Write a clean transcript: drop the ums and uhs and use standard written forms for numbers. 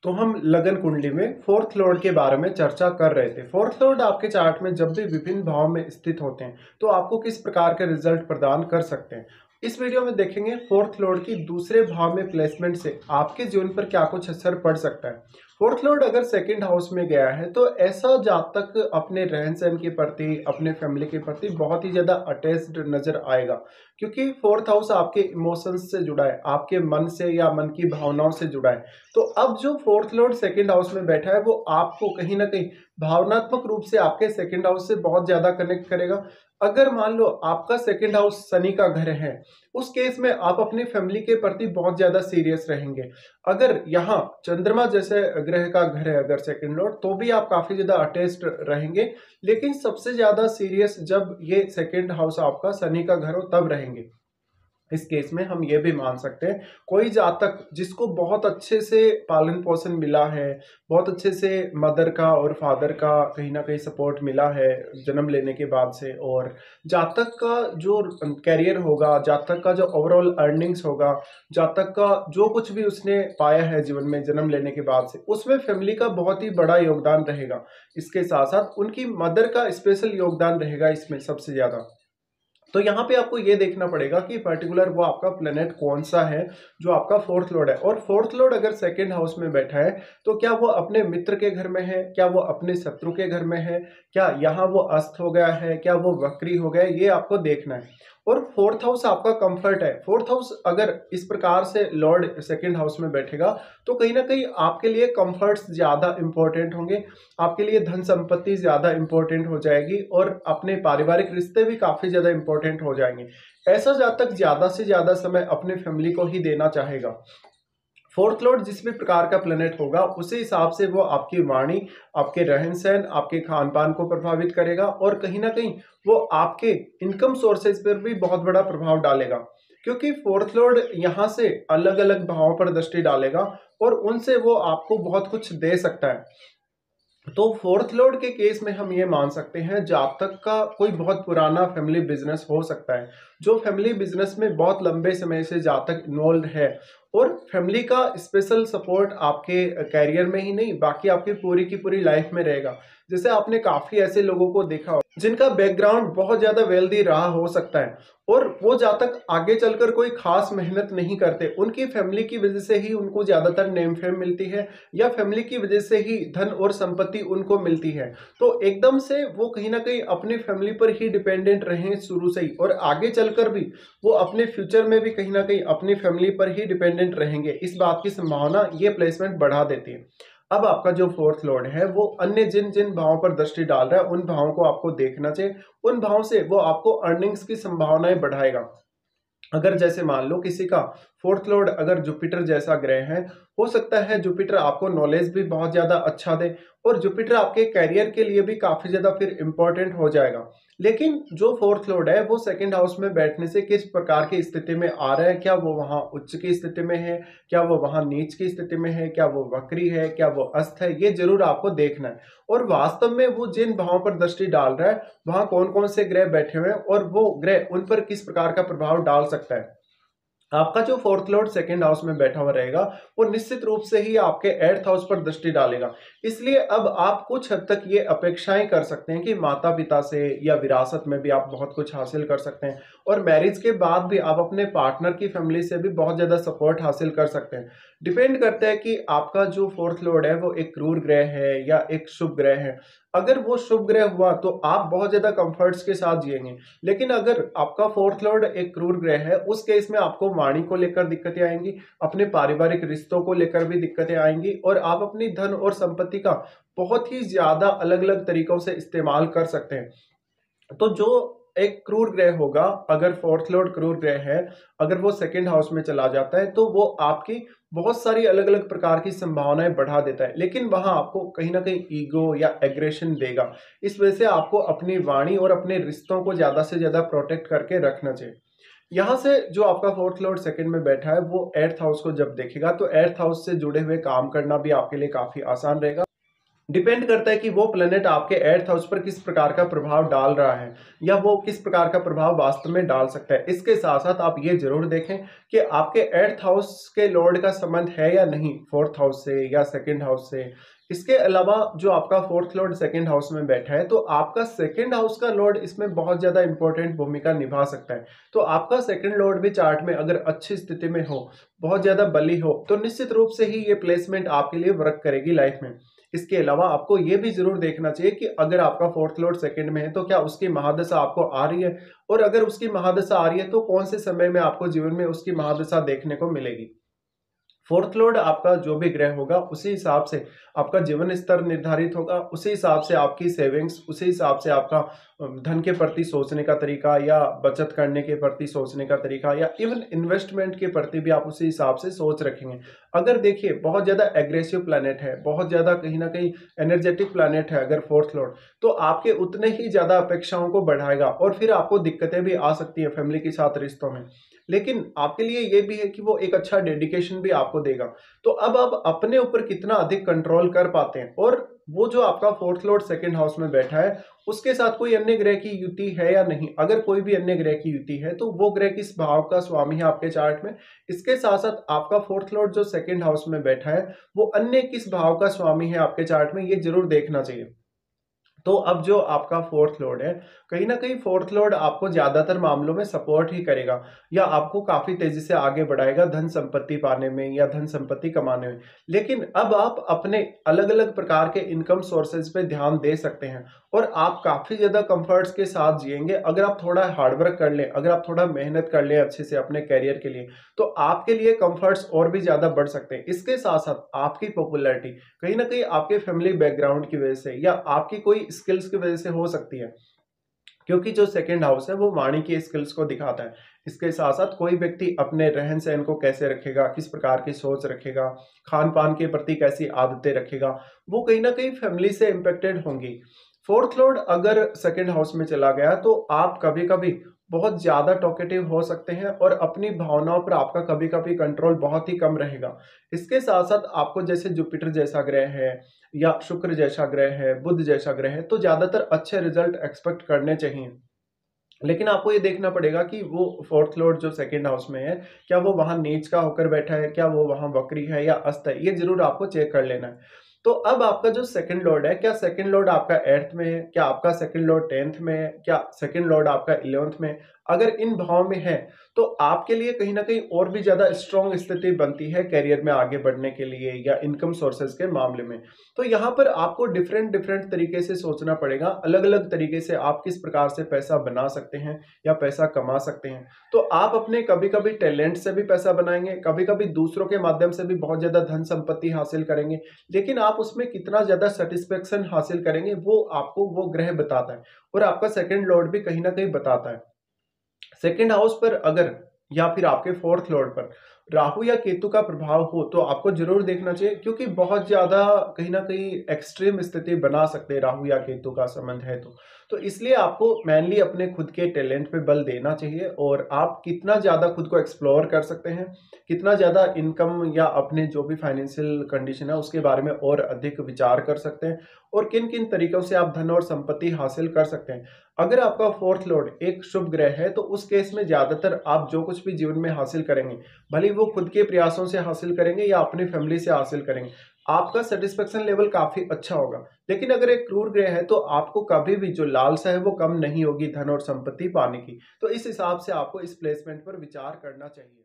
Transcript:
तो हम लगन कुंडली में फोर्थ लॉर्ड के बारे में चर्चा कर रहे थे। फोर्थ लॉर्ड आपके चार्ट में जब भी विभिन्न भाव में स्थित होते हैं तो आपको किस प्रकार के रिजल्ट प्रदान कर सकते हैं। इस वीडियो में देखेंगे फोर्थ लॉर्ड की दूसरे भाव में प्लेसमेंट से आपके जीवन पर क्या कुछ असर पड़ सकता है। फोर्थ लॉर्ड अगर सेकंड हाउस में गया है तो ऐसा जातक अपने रहन सहन के प्रति, अपने फैमिली के प्रति बहुत ही ज्यादा अटैच्ड नजर आएगा, क्योंकि फोर्थ हाउस आपके इमोशंस से जुड़ा है, आपके मन से या मन की भावनाओं से जुड़ा है। तो अब जो फोर्थ लॉर्ड सेकंड हाउस में बैठा है वो आपको कहीं ना कहीं भावनात्मक रूप से आपके सेकंड हाउस से बहुत ज्यादा कनेक्ट करेगा। अगर मान लो आपका सेकंड हाउस शनि का घर है, उस केस में आप अपनी फैमिली के प्रति बहुत ज्यादा सीरियस रहेंगे। अगर यहाँ चंद्रमा जैसे ग्रह का घर है अगर सेकंड लॉर्ड, तो भी आप काफी ज्यादा अटैच्ड रहेंगे। लेकिन सबसे ज्यादा सीरियस जब ये सेकंड हाउस आपका शनि का घर हो तब रहेंगे। इस केस में हम ये भी मान सकते हैं कोई जातक जिसको बहुत अच्छे से पालन पोषण मिला है, बहुत अच्छे से मदर का और फादर का कहीं ना कहीं सपोर्ट मिला है जन्म लेने के बाद से, और जातक का जो कैरियर होगा, जातक का जो ओवरऑल अर्निंग्स होगा, जातक का जो कुछ भी उसने पाया है जीवन में जन्म लेने के बाद से, उसमें फैमिली का बहुत ही बड़ा योगदान रहेगा। इसके साथ साथ उनकी मदर का स्पेशल योगदान रहेगा इसमें सबसे ज्यादा। तो यहाँ पे आपको ये देखना पड़ेगा कि पर्टिकुलर वो आपका प्लेनेट कौन सा है जो आपका फोर्थ लॉर्ड है। और फोर्थ लॉर्ड अगर सेकंड हाउस में बैठा है तो क्या वो अपने मित्र के घर में है, क्या वो अपने शत्रु के घर में है, क्या यहाँ वो अस्त हो गया है, क्या वो वक्री हो गया है, ये आपको देखना है। और फोर्थ हाउस आपका कंफर्ट है। फोर्थ हाउस अगर इस प्रकार से लॉर्ड सेकंड हाउस में बैठेगा तो कहीं ना कहीं आपके लिए कंफर्ट्स ज्यादा इंपॉर्टेंट होंगे, आपके लिए धन संपत्ति ज्यादा इंपॉर्टेंट हो जाएगी और अपने पारिवारिक रिश्ते भी काफी ज्यादा इंपॉर्टेंट हो जाएंगे। ऐसा जातक ज्यादा से ज्यादा समय अपने फैमिली को ही देना चाहेगा। फोर्थ लॉर्ड जिस भी प्रकार का प्लेनेट होगा उसी हिसाब से वो आपकी वाणी, आपके रहन सहन, आपके खान पान को प्रभावित करेगा और कहीं ना कहीं वो आपके इनकम सोर्सेज पर भी बहुत बड़ा प्रभाव डालेगा, क्योंकि फोर्थ लॉर्ड यहाँ से अलग अलग भावों पर दृष्टि डालेगा और उनसे वो आपको बहुत कुछ दे सकता है। तो फोर्थ लॉर्ड के केस में हम ये मान सकते हैं जातक का कोई बहुत पुराना फैमिली बिजनेस हो सकता है, जो फैमिली बिजनेस में बहुत लंबे समय से जातक इन्वॉल्व है, और फैमिली का स्पेशल सपोर्ट आपके कैरियर में ही नहीं बाकी आपकी पूरी की पूरी लाइफ में रहेगा। जैसे आपने काफी ऐसे लोगों को देखा हो जिनका बैकग्राउंड बहुत ज्यादा वेल्दी रहा हो सकता है और वो जातक आगे चलकर कोई खास मेहनत नहीं करते, उनकी फैमिली की वजह से ही उनको ज्यादातर नेम फेम मिलती है या फैमिली की वजह से ही धन और संपत्ति उनको मिलती है। तो एकदम से वो कहीं ना कहीं अपनी फैमिली पर ही डिपेंडेंट रहे शुरू से ही, और आगे चलकर भी वो अपने फ्यूचर में भी कहीं ना कहीं अपनी फैमिली पर ही डिपेंडेंट रहेंगे। इस बात की संभावना ये प्लेसमेंट बढ़ा देती है। अब आपका जो फोर्थ लॉर्ड है वो अन्य जिन जिन भावों पर दृष्टि डाल रहा है उन भावों को आपको देखना चाहिए, उन भावों से वो आपको अर्निंग्स की संभावनाएं बढ़ाएगा। अगर जैसे मान लो किसी का फोर्थ लॉर्ड अगर जुपिटर जैसा ग्रह है, हो सकता है जुपिटर आपको नॉलेज भी बहुत ज्यादा अच्छा दे और जुपिटर आपके कैरियर के लिए भी काफी ज्यादा फिर इंपॉर्टेंट हो जाएगा। लेकिन जो फोर्थ लॉर्ड है वो सेकंड हाउस में बैठने से किस प्रकार की स्थिति में आ रहा है, क्या वो वहां उच्च की स्थिति में है, क्या वो वहां नीच की स्थिति में है, क्या वो वक्री है, क्या वो अस्त है, ये जरूर आपको देखना है। और वास्तव में वो जिन भावों पर दृष्टि डाल रहा है वहां कौन कौन से ग्रह बैठे हुए हैं और वो ग्रह उन पर किस प्रकार का प्रभाव डाल सकता है। आपका जो फोर्थ लॉर्ड सेकंड हाउस में बैठा हुआ रहेगा वो निश्चित रूप से ही आपके एर्थ हाउस पर दृष्टि डालेगा। इसलिए अब आप कुछ हद तक ये अपेक्षाएं कर सकते हैं कि माता पिता से या विरासत में भी आप बहुत कुछ हासिल कर सकते हैं, और मैरिज के बाद भी आप अपने पार्टनर की फैमिली से भी बहुत ज्यादा सपोर्ट हासिल कर सकते हैं। डिपेंड करता है कि आपका जो फोर्थ लॉर्ड है वो एक क्रूर ग्रह है या एक शुभ ग्रह है। अगर वो शुभ ग्रह हुआ तो आप बहुत ज्यादा कंफर्ट्स के साथ जिएंगे, लेकिन अगर आपका फोर्थ लॉर्ड एक क्रूर ग्रह है उस केस में आपको वाणी को लेकर दिक्कतें आएंगी, अपने पारिवारिक रिश्तों को लेकर भी दिक्कतें आएंगी, और आप अपनी धन और संपत्ति का बहुत ही ज्यादा अलग अलग तरीकों से इस्तेमाल कर सकते हैं। तो जो एक क्रूर ग्रह होगा, अगर फोर्थ लॉर्ड क्रूर ग्रह है, अगर वो सेकंड हाउस में चला जाता है तो वो आपकी बहुत सारी अलग अलग प्रकार की संभावनाएं बढ़ा देता है, लेकिन वहां आपको कहीं ना कहीं ईगो या एग्रेशन देगा। इस वजह से आपको अपनी वाणी और अपने रिश्तों को ज्यादा से ज्यादा प्रोटेक्ट करके रखना चाहिए। यहाँ से जो आपका फोर्थ लॉर्ड सेकंड में बैठा है वो एर्थ हाउस को जब देखेगा तो एर्थ हाउस से जुड़े हुए काम करना भी आपके लिए काफी आसान रहेगा। डिपेंड करता है कि वो प्लेनेट आपके एर्थ हाउस पर किस प्रकार का प्रभाव डाल रहा है या वो किस प्रकार का प्रभाव वास्तव में डाल सकता है। इसके साथ साथ आप ये जरूर देखें कि आपके एर्थ हाउस के लॉर्ड का संबंध है या नहीं फोर्थ हाउस से या सेकंड हाउस से। इसके अलावा जो आपका फोर्थ लॉर्ड सेकंड हाउस में बैठा है तो आपका सेकंड हाउस का लॉर्ड इसमें बहुत ज्यादा इंपॉर्टेंट भूमिका निभा सकता है। तो आपका सेकंड लॉर्ड भी चार्ट में अगर अच्छी स्थिति में हो, बहुत ज्यादा बली हो, तो निश्चित रूप से ही ये प्लेसमेंट आपके लिए वर्क करेगी लाइफ में। इसके अलावा आपको ये भी जरूर देखना चाहिए कि अगर आपका फोर्थ लॉर्ड सेकंड में है तो क्या उसकी महादशा आपको आ रही है, और अगर उसकी महादशा आ रही है तो कौन से समय में आपको जीवन में उसकी महादशा देखने को मिलेगी। फोर्थ लॉर्ड आपका जो भी ग्रह होगा उसी हिसाब से आपका जीवन स्तर निर्धारित होगा, उसी हिसाब से आपकी सेविंग्स, उसी हिसाब से आपका धन के प्रति सोचने का तरीका या बचत करने के प्रति सोचने का तरीका या इवन इन्वेस्टमेंट के प्रति भी आप उसी हिसाब से सोच रखेंगे। अगर देखिए बहुत ज्यादा एग्रेसिव प्लैनेट है, बहुत ज्यादा कहीं ना कहीं एनर्जेटिक प्लैनेट है अगर फोर्थ लॉर्ड, तो आपके उतने ही ज्यादा अपेक्षाओं को बढ़ाएगा और फिर आपको दिक्कतें भी आ सकती है फैमिली के साथ रिश्तों में। लेकिन आपके लिए ये भी है कि वो एक अच्छा डेडिकेशन भी आपको देगा। तो अब आप अपने ऊपर कितना अधिक कंट्रोल कर पाते हैं, और वो जो आपका फोर्थ लॉर्ड सेकंड हाउस में बैठा है उसके साथ कोई अन्य ग्रह की युति है या नहीं। अगर कोई भी अन्य ग्रह की युति है तो वो ग्रह किस भाव का स्वामी है आपके चार्ट में। इसके साथ साथ आपका फोर्थ लॉर्ड जो सेकंड हाउस में बैठा है वो अन्य किस भाव का स्वामी है आपके चार्ट में, ये जरूर देखना चाहिए। तो अब जो आपका फोर्थ लॉर्ड है, कहीं ना कहीं फोर्थ लॉर्ड आपको ज्यादातर मामलों में सपोर्ट ही करेगा या आपको काफी तेजी से आगे बढ़ाएगा धन संपत्ति पाने में या धन संपत्ति कमाने में। लेकिन अब आप अपने अलग अलग प्रकार के इनकम सोर्सेज पे ध्यान दे सकते हैं और आप काफी ज्यादा कंफर्ट्स के साथ जिएंगे अगर आप थोड़ा हार्डवर्क कर लें, अगर आप थोड़ा मेहनत कर लें अच्छे से अपने कैरियर के लिए, तो आपके लिए कंफर्ट्स और भी ज्यादा बढ़ सकते हैं। इसके साथ साथ आपकी पॉपुलैरिटी कहीं ना कहीं आपके फैमिली बैकग्राउंड की वजह से या आपकी कोई स्किल्स की वजह से हो सकती है, क्योंकि जो सेकंड हाउस है वो वाणी की स्किल्स को दिखाता है। इसके साथ साथ कोई व्यक्ति अपने रहन सहन को कैसे रखेगा, किस प्रकार की सोच रखेगा, खान पान के प्रति कैसी आदतें रखेगा, वो कहीं ना कहीं फैमिली से इम्पेक्टेड होंगी। फोर्थ लॉर्ड अगर सेकंड हाउस में चला गया तो आप कभी कभी बहुत ज्यादा टॉकेटिव हो सकते हैं और अपनी भावनाओं पर आपका कभी कभी कंट्रोल बहुत ही कम रहेगा। इसके साथ साथ आपको जैसे जुपिटर जैसा ग्रह है या शुक्र जैसा ग्रह है, बुध जैसा ग्रह है, तो ज्यादातर अच्छे रिजल्ट एक्सपेक्ट करने चाहिए। लेकिन आपको ये देखना पड़ेगा कि वो फोर्थ लॉर्ड जो सेकंड हाउस में है, क्या वो वहां नीच का होकर बैठा है, क्या वो वहां वक्री है या अस्त है, ये जरूर आपको चेक कर लेना है। तो अब आपका जो सेकंड लॉर्ड है, क्या सेकंड लॉर्ड आपका एर्थ में है, क्या आपका सेकंड लॉर्ड 10th में है, क्या सेकंड लॉर्ड आपका 11th में। अगर इन भाव में है तो आपके लिए कहीं ना कहीं और भी ज्यादा स्ट्रॉन्ग स्थिति बनती है कैरियर में आगे बढ़ने के लिए या इनकम सोर्सेज के मामले में। तो यहाँ पर आपको डिफरेंट डिफरेंट तरीके से सोचना पड़ेगा, अलग अलग तरीके से आप किस प्रकार से पैसा बना सकते हैं या पैसा कमा सकते हैं। तो आप अपने कभी कभी टैलेंट से भी पैसा बनाएंगे, कभी कभी दूसरों के माध्यम से भी बहुत ज्यादा धन संपत्ति हासिल करेंगे, लेकिन आप उसमें कितना ज्यादा सेटिस्फेक्शन हासिल करेंगे वो आपको वो ग्रह बताता है और आपका सेकंड लॉर्ड भी कहीं ना कहीं बताता है। सेकंड हाउस पर अगर या फिर आपके फोर्थ लॉर्ड पर राहु या केतु का प्रभाव हो तो आपको जरूर देखना चाहिए, क्योंकि बहुत ज्यादा कहीं ना कहीं एक्सट्रीम स्थिति बना सकते हैं राहु या केतु का संबंध है तो इसलिए आपको मेनली अपने खुद के टैलेंट पे बल देना चाहिए और आप कितना ज्यादा खुद को एक्सप्लोर कर सकते हैं, कितना ज्यादा इनकम या अपने जो भी फाइनेंशियल कंडीशन है उसके बारे में और अधिक विचार कर सकते हैं और किन किन तरीकों से आप धन और संपत्ति हासिल कर सकते हैं। अगर आपका फोर्थ लॉर्ड एक शुभ ग्रह है तो उस केस में ज्यादातर आप जो कुछ भी जीवन में हासिल करेंगे, भले वो खुद के प्रयासों से हासिल करेंगे या अपनी फैमिली से हासिल करेंगे, आपका सेटिस्फेक्शन लेवल काफी अच्छा होगा। लेकिन अगर एक क्रूर ग्रह है तो आपको कभी भी जो लालसा है वो कम नहीं होगी धन और संपत्ति पाने की। तो इस हिसाब से आपको इस प्लेसमेंट पर विचार करना चाहिए।